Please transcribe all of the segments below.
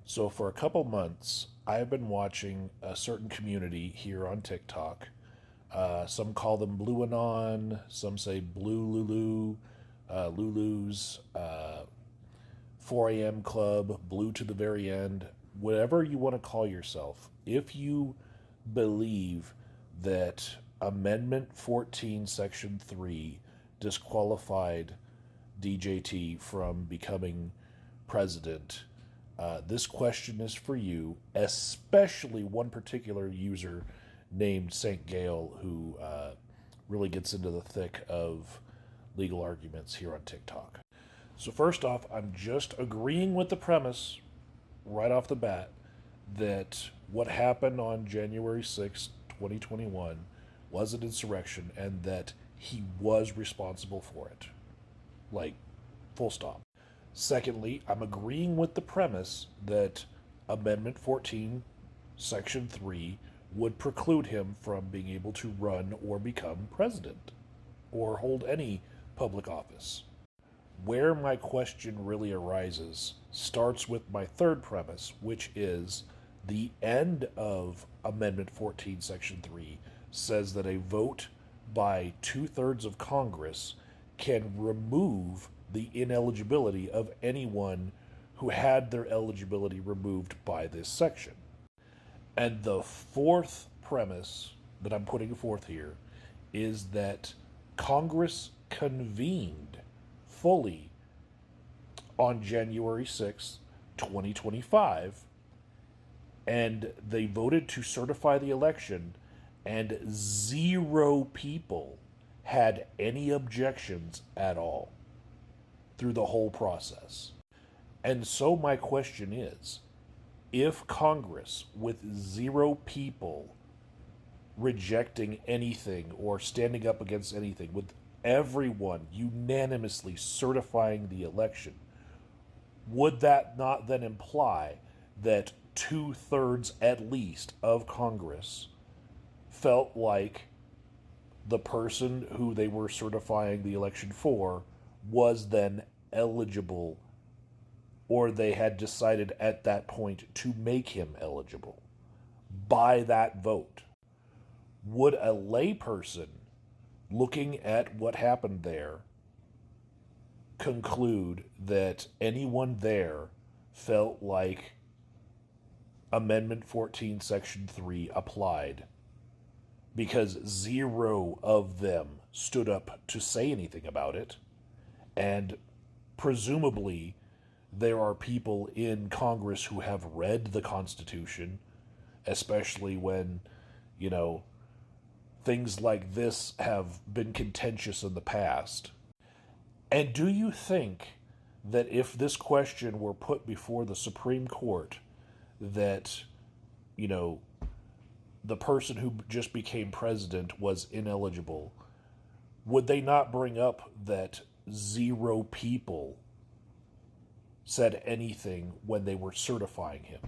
So, for a couple months, I've been watching a certain community here on TikTok. Some call them BlueAnon, some say Blue Lulu, Lulu's, 4 a.m. Club, Blue to the very end, whatever you want to call yourself. If you believe that Amendment 14, Section 3 disqualified DJT from becoming president, this question is for you, especially one particular user named St. Gale, who really gets into the thick of legal arguments here on TikTok. So, first off, I'm just agreeing with the premise right off the bat that what happened on January 6th, 2021 was an insurrection and that he was responsible for it. Like, full stop. Secondly, I'm agreeing with the premise that Amendment 14, Section 3 would preclude him from being able to run or become president or hold any public office. Where my question really arises starts with my third premise, which is the end of Amendment 14, Section 3 says that a vote by 2/3 of Congress can remove the ineligibility of anyone who had their eligibility removed by this section. And the fourth premise that I'm putting forth here is that Congress convened fully on January 6th, 2025, and they voted to certify the election, and zero people had any objections at all through the whole process. And so my question is, if Congress, with zero people rejecting anything or standing up against anything, with everyone unanimously certifying the election, would that not then imply that 2/3 at least of Congress felt like the person who they were certifying the election for was then eligible, or they had decided at that point to make him eligible by that vote? Would a layperson looking at what happened there conclude that anyone there felt like Amendment 14, Section 3 applied because zero of them stood up to say anything about it? And presumably, there are people in Congress who have read the Constitution, especially when, you know, things like this have been contentious in the past. And do you think that if this question were put before the Supreme Court, that, you know, the person who just became president was ineligible, would they not bring up that zero people said anything when they were certifying him?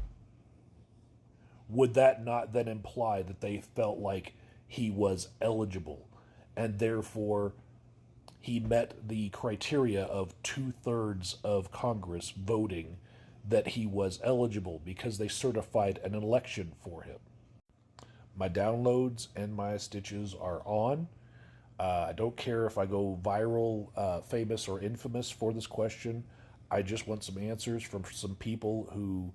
Would that not then imply that they felt like he was eligible and therefore he met the criteria of 2/3 of Congress voting that he was eligible because they certified an election for him? My downloads and my stitches are on. I don't care if I go viral, famous, or infamous for this question. I just want some answers from some people who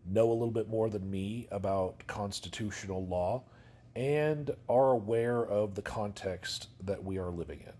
know a little bit more than me about constitutional law and are aware of the context that we are living in.